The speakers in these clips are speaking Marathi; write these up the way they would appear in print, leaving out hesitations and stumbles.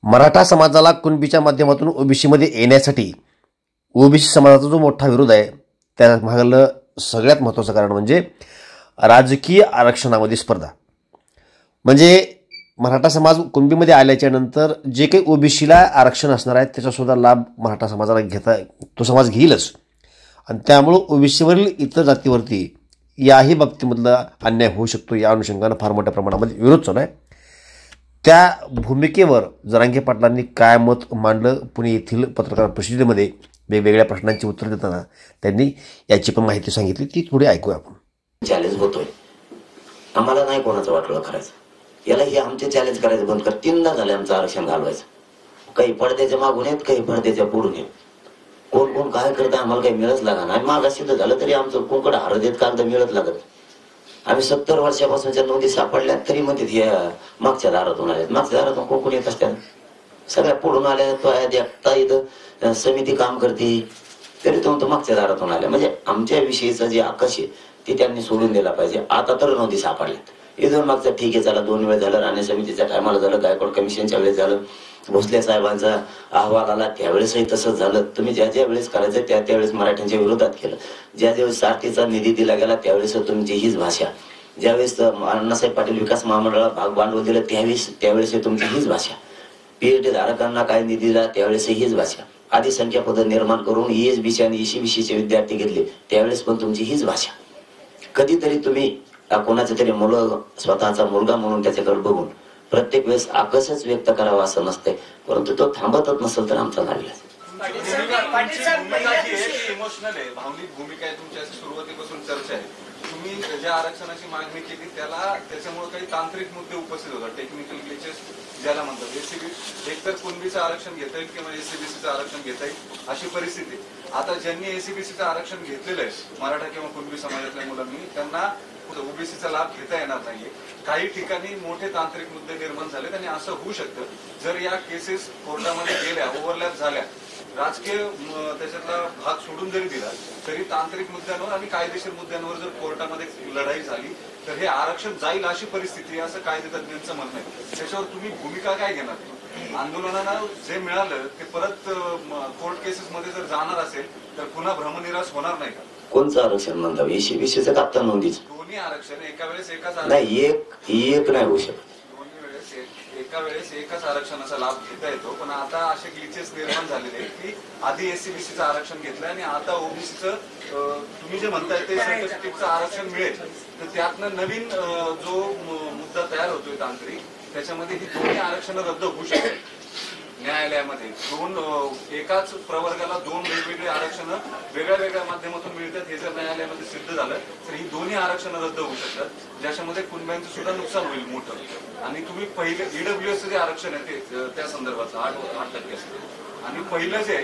मराठा समाजाला कुणबीच्या माध्यमातून ओबीसी मध्ये येण्यासाठी ओबीसी समाजाचा जो मोठा विरोध आहे त्या मागलं सगळ्यात महत्त्वाचं कारण म्हणजे राजकीय आरक्षणामध्ये स्पर्धा. म्हणजे मराठा समाज कुणबीमध्ये आल्याच्या नंतर जे काही ओबीसीला आरक्षण असणार आहे त्याचासुद्धा लाभ मराठा समाजाला तो समाज घेईलच. आणि त्यामुळं ओबीसीवरील इतर जातीवरती याही बाबतीमधला अन्याय होऊ शकतो. या अनुषंगानं फार मोठ्या प्रमाणामध्ये विरोध चालू आहे. त्या भूमिकेवर जरांगे पाटलांनी काय मत मांडलं पुणे येथील पत्रकार परिषदेमध्ये वेगवेगळ्या प्रश्नांची उत्तर देताना त्यांनी याची पण माहिती सांगितली. ती थोडी ऐकूया आपण. चॅलेंज होतोय, आम्हाला नाही कोणाचं वाटलं करायचं, याला हे आमचे चॅलेंज करायचं बंद कर. 3दा झाले आमचं आरक्षण घालवायचं. काही पडद्याच्या मागून येत, काही पडद्याच्या पुढून येत. कोण कोण काय करतं आम्हाला काही मिळत लागा नाही. मागा सिद्ध झालं तरी आमचं कोणकड हरत येत कागद मिळत लागत. आम्ही 70 वर्षापासूनच्या नोंदी सापडल्या तरी म्हणते हे मागच्या दारातून आल्यात. मागच्या दारातून कोण कोण येत असतात, सगळ्या पुढून आल्या. तो एकटा इथं समिती काम करते तरी तो मागच्या दारातून आल्या. म्हणजे आमच्या विषयीचं जे आकाश आहे ते त्यांनी सोडून दिला पाहिजे. आता तर नोंदी सापडल्यात. इथून मागचा ठीक आहे, चला 2 वेळ झालं, राणे समितीच्या टायमाला झालं, गायकवाड कमिशनच्या वेळेस झालं, भोसले साहेबांचा अहवाल आला त्यावेळेसही तसंच झालं. तुम्ही ज्या ज्या वेळेस करायचं त्या त्यावेळेस मराठ्यांच्या विरोधात केलं. ज्या ज्यावेळेस सारथीचा निधी दिला गेला त्यावेळेस तुमची हीच भाषा. ज्यावेळेस अण्णासाहेब पाटील विकास महामंडळाला भाग भांडवल दिलं त्यावेळेस तुमची हीच भाषा. पीएचडी धारकांना काय निधी दिला त्यावेळेस हीच भाषा. आधी संख्या पद निर्माण करून ESBC आणि ECBCचे विद्यार्थी घेतले त्यावेळेस पण तुमची हीच भाषा. कधीतरी तुम्ही कोणाचा तरी मुलं स्वतःचा मुलगा म्हणून त्याच्याकडे बघून प्रत्येक वेळेस आकर्षच व्यक्त करावा असं नसतंय. परंतु तो थांबतच नसेल तर आमचा नाविलाज. इमोशनल आहे, भावनिक भूमिका आहे तुमची, अशी सुरुवातीपासून चर्चा आहे. तुम्ही ज्या आरक्षणाची मागणी केली त्याच्यामुळे काही तांत्रिक मुद्दे उपस्थित होतात, टेक्निकल ग्लिचेस ज्याला म्हणतात. एसीबी एकतर कुणबीचं आरक्षण घेता येईल किंवा एसीबीसीचं आरक्षण घेता येईल अशी परिस्थिती. आता ज्यांनी एसीबीसीचं आरक्षण घेतलेलं आहे मराठा किंवा कुणबी समाजातल्या मुलांनी, त्यांना ओबीसीचा लाभ घेता येणार नाहीये. काही ठिकाणी मोठे तांत्रिक मुद्दे निर्माण झाले आणि असं होऊ शकतं जर या केसेस कोर्टामध्ये गेल्या, ओव्हरलॅप झाल्या, राजकीय त्याच्यातला भाग सोडून जरी दिला तरी तांत्रिक मुद्द्यांवर आणि कायदेशीर मुद्द्यांवर जर कोर्टामध्ये लढाई झाली तर हे आरक्षण जाईल अशी परिस्थिती असं कायदेतज्ञांचं म्हणणं आहे. त्याच्यावर तुम्ही भूमिका काय घेणार? आंदोलनाला जे मिळालं ते परत कोर्ट केसेस मध्ये जर जाणार असेल तर पुन्हा भ्रमनिराश होणार नाही का? कोणचं आरक्षण म्हणतात? ECBCचं का आता नोंदीच? दोन्ही आरक्षण एका वेळेस एकाच नाही, एक नाही होऊ शकत. दोन्ही वेळेस एका वेळेस एकाच आरक्षणाचा लाभ घेता येतो. पण आता असे ग्लिचेस निर्माण झालेले की आधी एसीबीसीचं आरक्षण घेतलं आणि आता ओबीसीचं तुम्ही जे म्हणताय ते सर्टिफिकेटचं आरक्षण मिळेल. तर त्यातनं नवीन जो मुद्दा तयार होतोय तांत्रिक, त्याच्यामध्ये ही दोन्ही आरक्षण रद्द होऊ शकतात. न्यायालयामध्ये एकाच प्रवर्गाला 2 वेगवेगळे आरक्षण वेगळ्या वेगळ्या माध्यमातून मिळतात. हे जर न्यायालयामध्ये सिद्ध झालं तर ही दोन्ही आरक्षण रद्द होऊ शकतात, ज्याच्यामध्ये कुणब्यांचं सुद्धा नुकसान होईल मोठं. आणि तुम्ही पहिले EWS जे आरक्षण आहे ते त्या संदर्भाचं 8% आणि पहिलं जे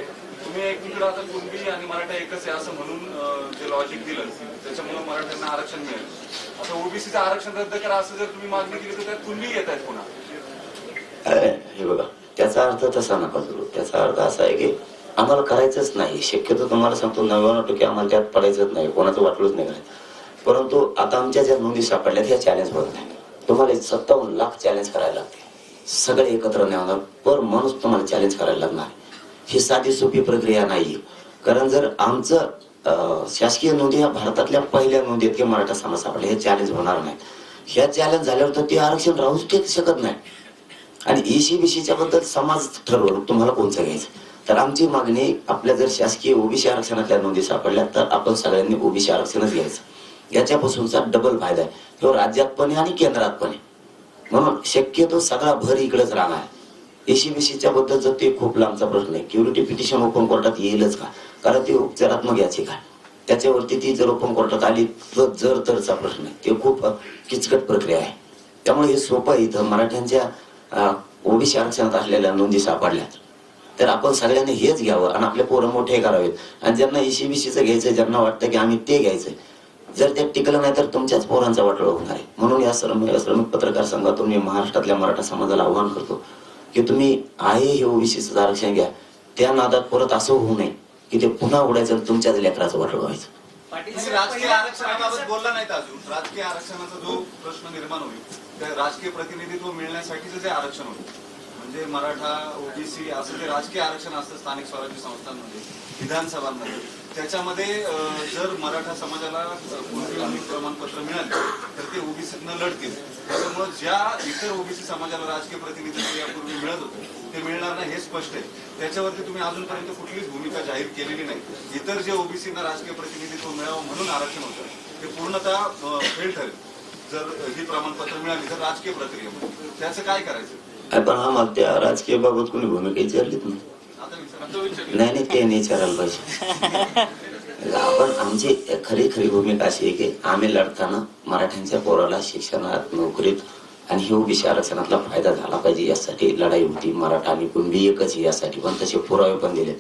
तुम्ही एकीकडे आता कुणबी आणि मराठा एकच आहे असं म्हणून जे लॉजिक दिलं त्याच्यामुळे मराठ्यांना आरक्षण मिळेल. आता ओबीसीचं आरक्षण रद्द करा असं जर तुम्ही मागणी केली तर त्यात कुणबी येत आहेत पुन्हा. हे बघा, त्याचा अर्थ तसा नका करू. त्याचा अर्थ असा आहे की आम्हाला करायचंच नाही. शक्यतो तुम्हाला सांगतो 99% आम्हाला त्यात पडायचंच नाही, कोणाचं वाटलंच नाही करायचं. परंतु आता आमच्या ज्या नोंदी सापडल्यात ह्या चॅलेंज होत नाही. तुम्हाला 57 लाख चॅलेंज करायला लागते, सगळे एकत्र नेणार पर माणूस तुम्हाला चॅलेंज करायला लागणार. ही साधी सोपी प्रक्रिया नाही. कारण जर आमचं शासकीय नोंदी ह्या भारतातल्या पहिल्या नोंदी आहेत की मराठा समाज सापडले, हे चॅलेंज होणार नाही. ह्या चॅलेंज झाल्यावर तर ते आरक्षण राहूच शकत नाही. आणि ECBCच्या बद्दल समाज ठरवलं तुम्हाला कोणचं घ्यायचं. तर आमची मागणी, आपल्या जर शासकीय ओबीसी आरक्षणातल्या नोंदी सापडल्या तर आपण सगळ्यांनी ओबीसी आरक्षणच घ्यायचं. याच्यापासूनचा डबल फायदा आहे, तो राज्यात पण आहे आणि केंद्रात पण आहे. म्हणून शक्यतो सगळा भर इकडेच राहणार. ECBCच्या बद्दल जर ते खूप लांबचा प्रश्न आहे. क्युरिटी पिटिशन ओपन कोर्टात येईलच का? कारण ते उपचारात्मक याची का त्याच्यावरती ती जर ओपन कोर्टात आली तर जर तरचा प्रश्न आहे. ते खूप किचकट प्रक्रिया आहे. त्यामुळे हे सोपं आहे. इथं मराठ्यांच्या ओबीसी आरक्षणात असलेल्या नोंदी सापडल्या तर आपण सगळ्यांनी हेच घ्यावं आणि आपले पोरं मोठे करावेत. आणि ज्यांना ECBCचं घ्यायचंय, ज्यांना वाटतं की आम्ही ते घ्यायचंय, जर ते टिकलं नाही तर तुमच्याच पोरांचा वाटोळा होणार आहे. म्हणून या श्रमिक पत्रकार संघातून मी महाराष्ट्रातल्या मराठा समाजाला आवाहन करतो की तुम्ही आहे हे ओबीसीचं आरक्षण घ्या. त्या नादात परत असं होऊ नये की ते पुन्हा उडायचं आणि तुमच्याच लेकराचं वाटोळा व्हायचं. राजकीय आरक्षणाबाबत बोलला नाहीत अजून. राजकीय आरक्षणाचा जो प्रश्न निर्माण होईल, त्या राजकीय प्रतिनिधित्व मिळण्यासाठीचं जे आरक्षण होतं म्हणजे मराठा ओबीसी असं जे राजकीय आरक्षण असतं स्थानिक स्वराज्य संस्थांमध्ये विधानसभांमध्ये त्याच्यामध्ये जर मराठा समाजाला कुणबी प्रमाणपत्र मिळाले तर ते ओबीसीतनं लढतील. त्याच्यामुळे ज्या इतर ओबीसी समाजाला राजकीय प्रतिनिधित्व यापूर्वी मिळत होतं ते मिळणार नाही हे स्पष्ट आहे. त्याच्यावरती तुम्ही अजूनपर्यंत कुठलीच भूमिका जाहीर केलेली नाही. इतर जे ओबीसीना राजकीय प्रतिनिधित्व मिळावं म्हणून आरक्षण होतं ते पूर्णतः फेल ठरेल जर ही प्रमाणपत्र मिळाली तर राजकीय प्रक्रियेमध्ये. त्याचं काय करायचं? पण आम्हाला त्या राजकीय बाबत कोणी भूमिका विचारलीच नाही. नाही ते नाही विचारायला पाहिजे. आपण आमची खरी भूमिका अशी आहे की आम्ही लढताना मराठ्यांच्या पोराला शिक्षणात नोकरीत आणि हे ओबीसी आरक्षणातला फायदा झाला पाहिजे यासाठी लढाई होती. मराठा आणि कुणबी एकच यासाठी पण तसे पुरावे पण दिलेत.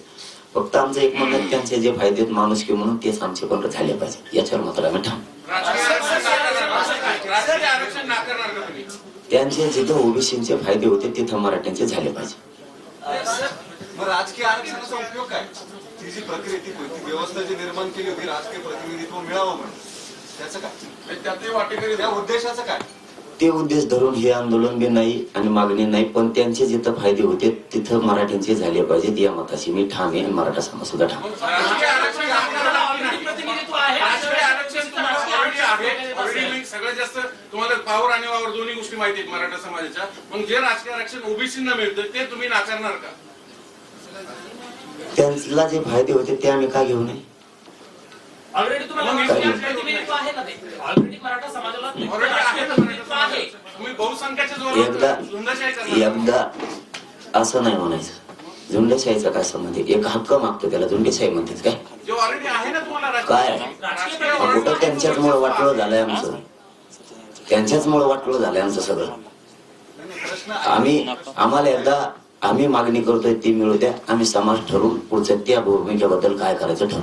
फक्त आमचं एक म्हणणं त्यांचे जे फायदे माणुसकी म्हणून तेच आमचे पण झाले पाहिजे याच्यावर मात्र आम्ही ठाम. त्यांचे जिथं ओबीसीचे फायदे होते तिथं मराठ्यांचे झाले पाहिजे. मग राजकीय आरक्षणाचा उपयोग काय? ती जी प्रक्रिया ती व्यवस्था जी निर्माण केली होती राजकीय प्रतिनिधित्व मिळावं म्हणून त्याचं काय? त्यातही वाटेकरी त्या उद्देशाचं काय? ते उद्देश धरून हे आंदोलन बी नाही आणि मागणी नाही पण त्यांचे जिथं फायदे होते तिथं मराठ्यांचे झाले पाहिजेत या मताशी मी ठाम आहे आणि मराठा समाज सुद्धा ठाम. सगळ्यात जास्त तुम्हाला पावर आणि वावर दोन्ही गोष्टी माहिती आहेत मराठा समाजाच्या. मग जे राजकीय आरक्षण ओबीसींना मिळतं ते तुम्ही नाकारणार का? त्यांना जे फायदे होते ते आम्ही का घेऊ नये? ऑलरेडी तुम्हाला प्रतिनिधित्व आहे ना ते. ऑलरेडी मराठा समाजाला आहे. तुम्ही बहुसंख्याच्या जोरावर झुंडशाही करणार. एकदा असं नाही म्हणायचं. झुंडशाहीचा काय संबंध आहे? एक हक्क मागतो त्याला झुंडशाही म्हणतात काय? जे ऑलरेडी आहे ना तुम्हाला काय कुठं त्यांच्याचमुळे वाटलं झालंय आमचं. त्यांच्याचमुळे वाटलं झालंय आमचं सगळं. आम्हाला एकदा आम्ही मागणी करतोय ती मिळू द्या. आम्ही समाज ठरवून पुढच्या त्या भूमिकेबद्दल काय करायचं ठरवू.